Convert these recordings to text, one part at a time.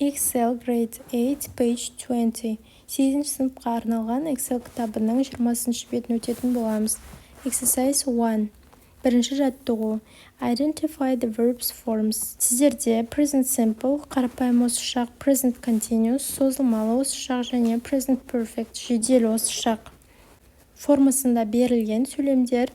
Excel Grade 8, page 20. 8-ші сыныпқа арналған Excel кітабының 20-ші бетін өтетін боламыз. Exercise 1. Бірінші жаттығу. Identify the verbs forms. Сіздерде present simple, қарапайым осышақ, present continuous, созылмалы осышақ және present perfect, жедел осышақ формасында берілген сөйлемдер.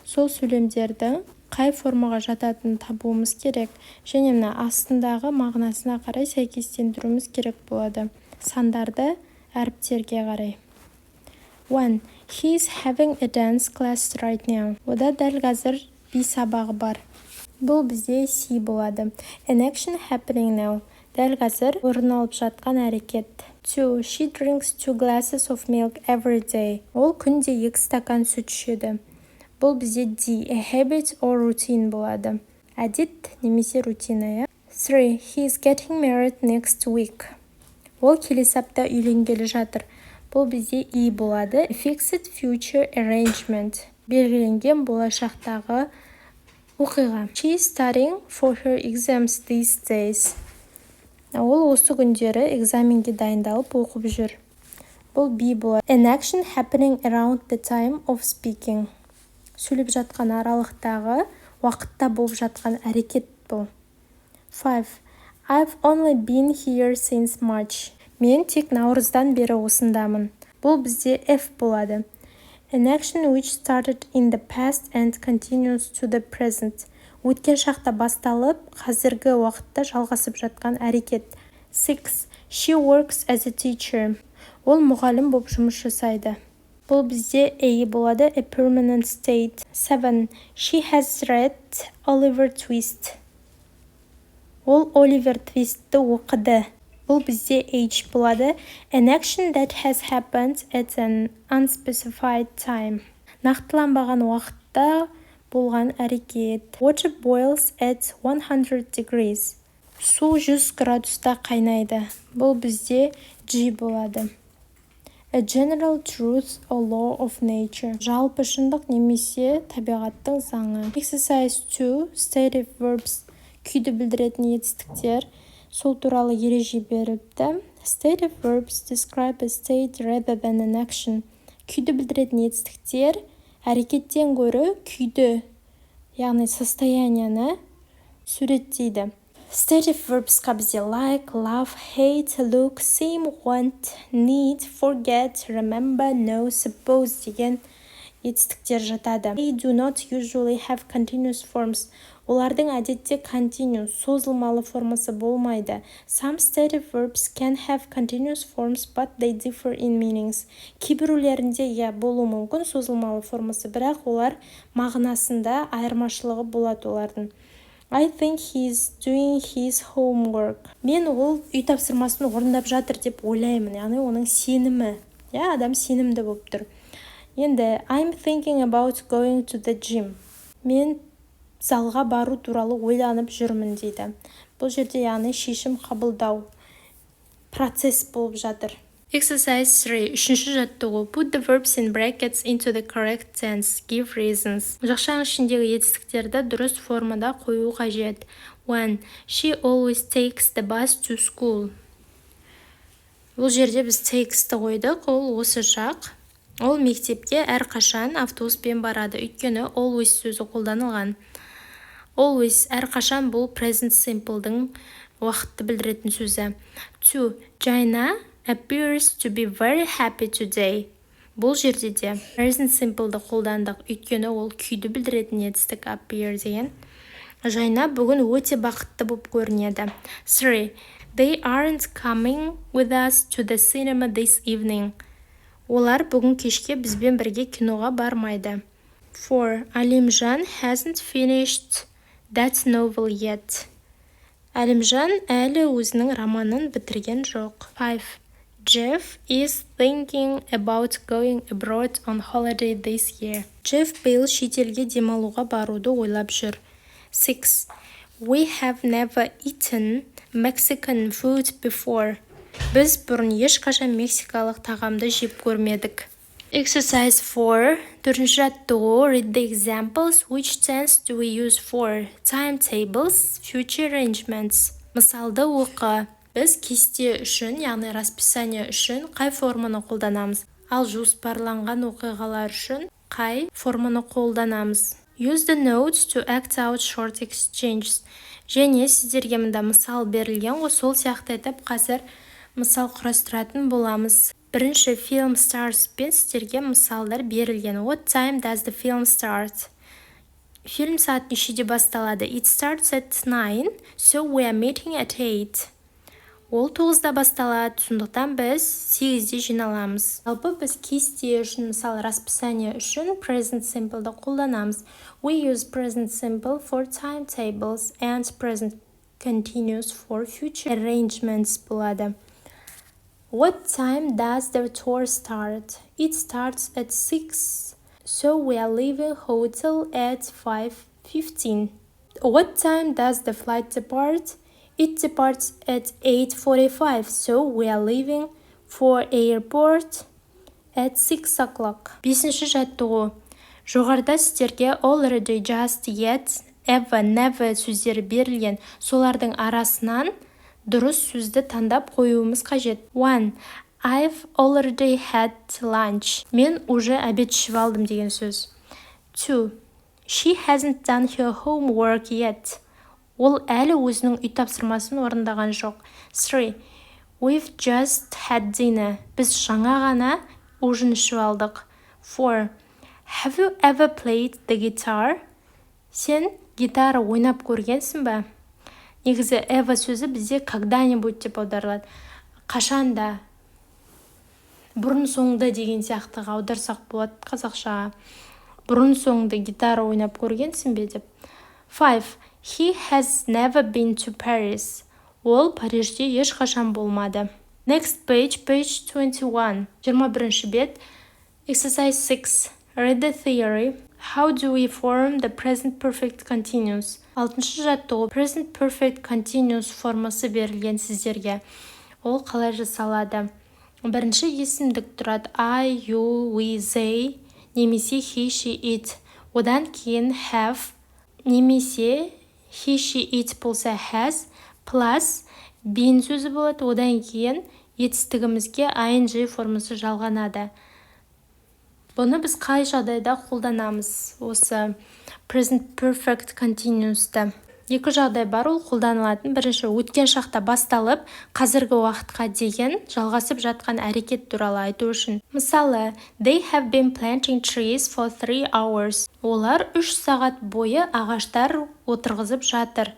Сол сөйлемдерді қай формаға жататынын табуымыз керек және мына астындағы мағынасына қарай сәйкестендіруіміз керек болады. Сандарды әріптерге қарай. 1. He is having a dance class right now. Ода дәл қазір би сабағы бар. Бұл бізде C болады. An action happening now. Дәл қазір орын алып жатқан әрекет. 2. She drinks 2 glasses of milk every day. Ол күнде 2 стакан сүт ішеді. Бұл бізде D. A habit or routine болады. Әдет немесе рутина. 3. He is getting married next week. Ол келесі апта үйленгелі жатыр. Бұл бізде E болады. A fixed future arrangement. Белгіленген болашақтағы оқиға. She is studying for her exams these days. Ол осы күндері экзаменге дайындалып оқып жүр. Бұл B болады. An action happening around the time of speaking. Сөйлеп жатқан аралықтағы уақытта болып жатқан әрекет бұл. 5. I've only been here since March. Мен тек наурыздан бері осындамын. Бұл бізде F болады. An action which started in the past and continues to the present. Өткен шақта басталып, қазіргі уақытта жалғасып жатқан әрекет. 6. She works as a teacher. Ол мұғалім болып жұмыс жасайды. Бұл бізде A болады. A permanent state. 7. She has read Oliver Twist. Ол Оливер Твистті оқыды. Бұл бізде H болады. An action that has happened at an unspecified time. Нақтыланбаған уақытта болған әрекет. Water boils at 100 degrees. Су 100 градуста қайнайды. Бұл бізде G болады. A general truth or law of nature. Жалпы шындық немесе табиғаттың заңы. Exercise 2. Stative verbs. Күйді білдіретін етістіктер. Сол туралы ереже берілді. Stative verbs describe a state rather than an action. Күйді білдіретін етістіктер әрекеттен гөрі күйді, яғни состоянияны суреттейді. Stative verbsқа бізде like, love, hate, look, seem, want, need, forget, remember, know, suppose деген етістіктер жатады. They do not usually have continuous forms. Олардың әдетте continuous, созылмалы формасы болмайды. Some stative verbs can have continuous forms, but they differ in meanings. Кейбіреулерінде болуы мүмкін созылмалы формасы, бірақ олар мағынасында айырмашылығы болады олардың. I think he's doing his homework. Мен ол үй тапсырмасын орындап жатыр деп ойлаймын. Яғни оның сенімі. Адам сенімді болып тұр. Енді I'm thinking about going to the gym. Мен залға бару туралы ойланып жүрмін дейді. Бұл жерде яғни шешім қабылдау процесс болып жатыр. Exercise 3. Үшінші жаттығу. Put the verbs in brackets into the correct tense. Give reasons. Жақшаң ішіндегі етістіктерді дұрыс формада қою қажет. 1. She always takes the bus to school. Бұл жерде біз takes-ті қойдық. Ол осы жақ. Ол мектепке әрқашан автобуспен барады. Өйткені always сөзі қолданылған. Always әрқашан бұл present simple'дың уақытты білдіретін сөзі. 2. Jaina appears to be very happy today. Бұл жерде де present simple'ды қолдандық. Өйткені ол күйді білдіретін етістік appear деген. Жайна бүгін өте бақытты болып көрінеді. 3. They aren't coming with us to the cinema this evening. Олар бүгін кешке бізбен бірге киноға бармайды. 4. Алимжан hasn't finished that novel yet. Алимжан әлі өзінің романын бітірген жоқ. 5. Jeff is thinking about going abroad on holiday this year. Jeff биыл шетелге демалуға баруды ойлап жүр. 6. We have never eaten Mexican food before. Біз бұрын ешқашан мексикалық тағамды жеп көрмедік. Exercise 4. Төртінші жаттығу. Read the examples. Which tense do we use for? Timetables, future arrangements. Мысалды оқы. Біз кесте үшін, яғни расписание үшін қай форманы қолданамыз? Ал жоспарланған оқиғалар үшін қай форманы қолданамыз? Use the notes to act out short exchanges. Және сіздерге мында мысал берілген ғой, сол сияқты етіп қазір мысал құрастыратын боламыз. Бірінші film starts пен сіздерге мысалдар берілген. What time does the film start? Фильм сағат нешеде басталады? It starts at 9, so we are meeting at 8. Ол 9-да басталады, сондықтан біз 8-де жиналамыз. Жалпы біз кесте үшін, мысалы расписание үшін present simple'ды қолданамыз. We use present simple for timetables and present continuous for future arrangements болады. What time does the tour start? It starts at 6, so we are leaving hotel at 5:15. What time does the flight depart? It departs at 8:45, so we are leaving for airport at 6 o'clock. Бесінші жаттығу. Жоғарыда сіздерге already, just, yet, ever, never сөздері берілген. Солардың арасынан дұрыс сөзді таңдап қоюымыз қажет. 1. I've already had lunch. Мен уже обед ішіп алдым деген сөз. 2. She hasn't done her homework yet. Ол әлі өзінің үй тапсырмасын орындаған жоқ. 3. We've just had dinner. Біз жаңа ғана ужин ішіп алдық. 4. Have you ever played the guitar? Сен гитара ойнап көргенсің бе? Негізі ever сөзі бізде когда-нибудь деп аударылады. Қашанда, бұрын соңды деген сияқты аударсақ болады қазақшаға. Бұрын соңды гитара ойнап көргенсің бе деп. 5. He has never been to Paris. Ол Парижде ешқашан болмады. Next page, page 21. 21 бет. Exercise 6. Read the theory. How do we form the present perfect continuous? 6-шы жаттығу. Present perfect continuous формасы берілген сіздерге. Ол қалай жасалады? Бірінші есімдік тұрады. I, you, we, they, немесе he, she, it. Одан кейін have, немесе he, she, it болса has, plus been сөзі болады. Одан кейін етістігімізге ing формасы жалғанады. Бұны біз қай жағдайда қолданамыз? Осы present perfect continuous'та. Екі жағдай бар, ол қолданылатын. Бірінші, өткен шақта басталып, қазіргі уақытқа деген жалғасып жатқан әрекет туралы айту үшін. Мысалы, they have been planting trees for 3 hours. Олар 3 сағат бойы ағаштар отырғызып жатыр.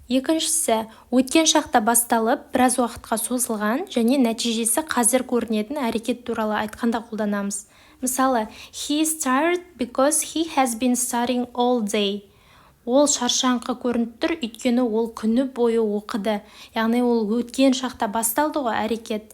Екіншісі, өткен шақта басталып, біраз уақытқа созылған және нәтижесі қазір көрінетін әрекет туралы айтқанда қолданамыз. Мысалы, he is tired because he has been studying all day. Ол шаршаңқы көрініп тұр, өйткені ол күні бойы оқыды. Яғни ол өткен шақта басталды ғой әрекет.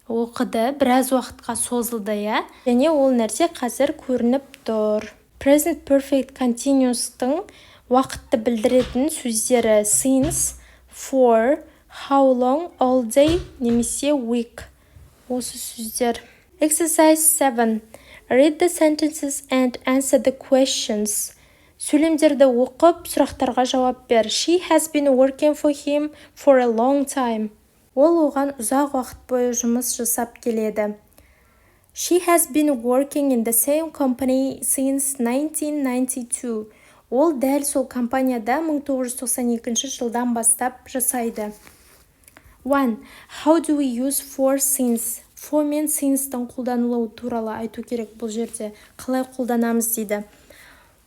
Оқыды, біраз уақытқа созылды, я? Және ол нәрсе қазір көрініп тұр. Present perfect continuous'тың уақытты білдіретін сөздері since, for, how long, all day, немесе week. Осы сөздер. Exercise 7. Read the sentences and answer the questions. Сөйлемдерді оқып, сұрақтарға жауап бер. She has been working for him for a long time. Ол оған ұзақ уақыт бойы жұмыс жасап келеді. She has been working in the same company since 1992. Ол дәл сол компанияда 1992 жылдан бастап жасайды. 1. How do we use for since? For мен since'тің қолданылуы туралы айту керек бұл жерде. Қалай қолданамыз дейді.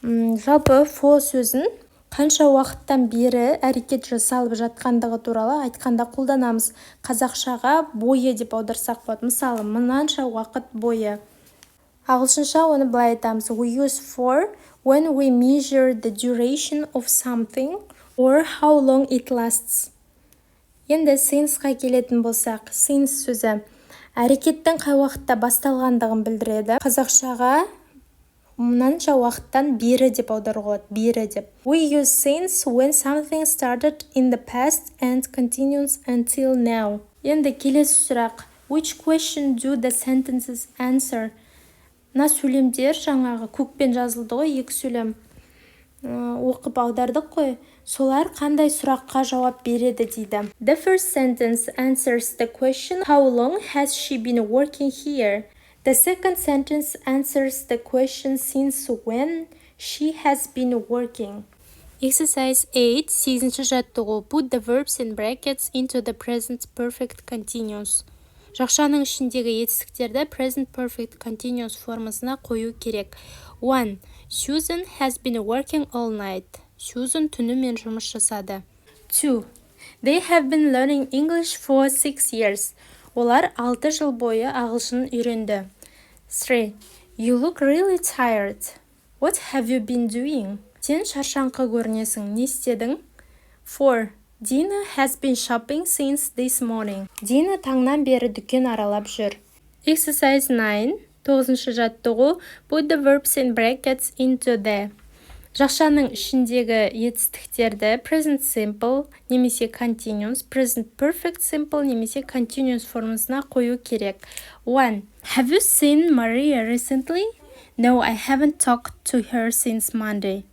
Жалпы for сөзін қанша уақыттан бері әрекет жасалып жатқандығы туралы айтқанда қолданамыз. Қазақшаға бойы деп аударсақ болады. Мысалы, мынанша уақыт бойы. Ағылшынша оны былай айтамыз. We use for when we measure the duration of something or how long it lasts. Енді since-ға келетін болсақ, since сөзі әрекеттің қай уақытта басталғандығын білдіреді. Қазақшаға мынанша уақыттан бері деп аударуға болады. Бері деп. We use since when something started in the past and continues until now. Енді келесі сұрақ. Which question do the sentences answer? Мына сөйлемдер жаңағы көкпен жазылды ғой, екі сөйлем. Оқып аудардық қой. Солар қандай сұраққа жауап береді дейді. The first sentence answers the question, how long has she been working here? The second sentence answers the question, since when she has been working. Exercise 8, 8-ші жаттығу. Put the verbs in brackets into the present perfect continuous. Жақшаның ішіндегі етістіктерді present perfect continuous формасына қою керек. 1. Susan has been working all night. Susan түнімен жұмыс жасады. 2. They have been learning English for 6 years. Олар 6 жыл бойы ағылшын үйренді. 3. You look really tired. What have you been doing? Сен шаршаңқы көрінесің. Не істедің? 4. Dina has been shopping since this morning. Дина таңнан бері дүкен аралап жүр. Exercise 9, 9-ші жаттығу. Put the verbs in brackets into the. Жақшаның ішіндегі етістіктерді present simple немесе continuous, present perfect simple немесе continuous формасына қою керек. 1. Have you seen Maria recently? No, I haven't talked to her since Monday.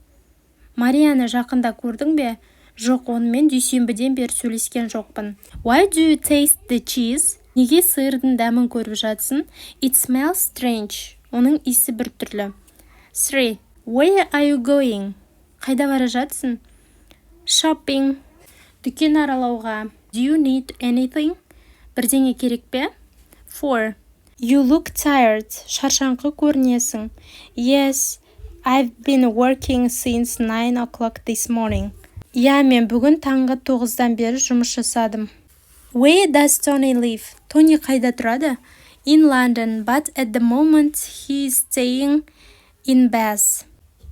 Марияны жақында көрдің бе? Жоқ, онымен дүйсенбіден бері сөйлескен жоқпын. Why do you taste the cheese? Неге сиырдың дәмін көріп жатсың? It smells strange. Оның иісі бір түрлі. 3. Where are you going? Қайда бара жатсың? Shopping. Дүкен аралауға. Do you need anything? Бірдеңе керек пе? 4. You look tired. Шаршаңқы көрінесің. Yes, I've been working since 9 o'clock this morning. Я, мен бүгін таңғы 9-дан бері жұмыс жасадым. Where does Tony live? Тони қайда тұрады? In London, but at the moment he is staying in Bath.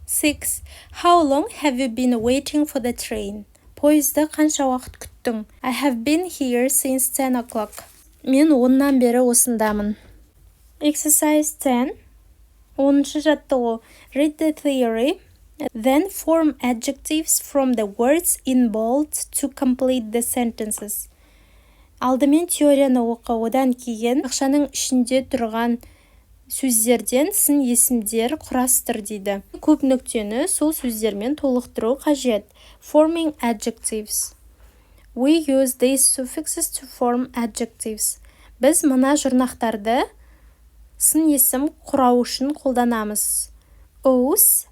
6. How long have you been waiting for the train? Пойызды қанша уақыт күттің? I have been here since 10 o'clock. Мен 10-нан бері осындамын. Exercise 10. 10-ші жаттығу. Read the theory. Then form adjectives from the words in bold to complete the sentences. Алдымен теорияны оқы, одан кейін ақшаның ішінде тұрған сөздерден сын есімдер құрастыр дейді. Көп нүктені сол сөздермен толықтыру қажет. Forming adjectives. We use these suffixes to form adjectives. Біз мына жұрнақтарды сын есім құрау үшін қолданамыз. Ose.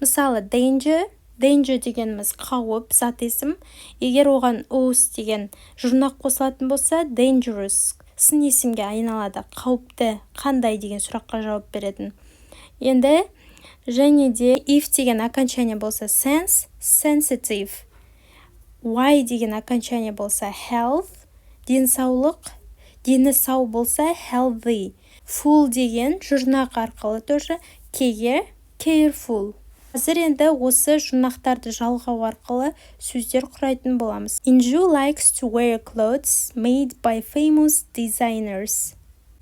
Мысалы, danger дегеніміз қауіп, зат есім. Егер оған ose деген жұрнақ қосылатын болса, dangerous сын есімге айналады. Қауіпті, қандай деген сұраққа жауап беретін. Енді, және де if деген окончание болса sense, sensitive. Y деген окончание болса health, денсаулық, дені сау болса healthy. Full деген жұрнақ арқылы тоже care, careful. Қазір енді осы жұрнақтарды жалғау арқылы сөздер құрайтын боламыз. Инжу likes to wear clothes made by famous designers.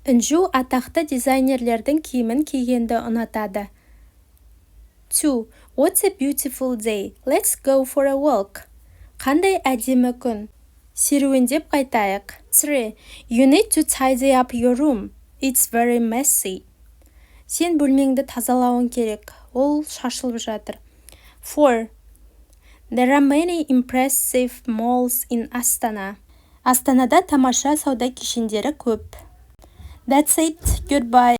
Инжу атақты дизайнерлердің киімін кигенді ұнатады. 2. What's a beautiful day? Let's go for a walk. Қандай әдемі күн? Серуендеп қайтайық. 3. You need to tidy up your room. It's very messy. Сен бөлмеңді тазалауың керек. Ол шашылып жатыр. 4. There are many impressive malls in Astana. Астанада тамаша сауда кешендері көп. That's it. Goodbye.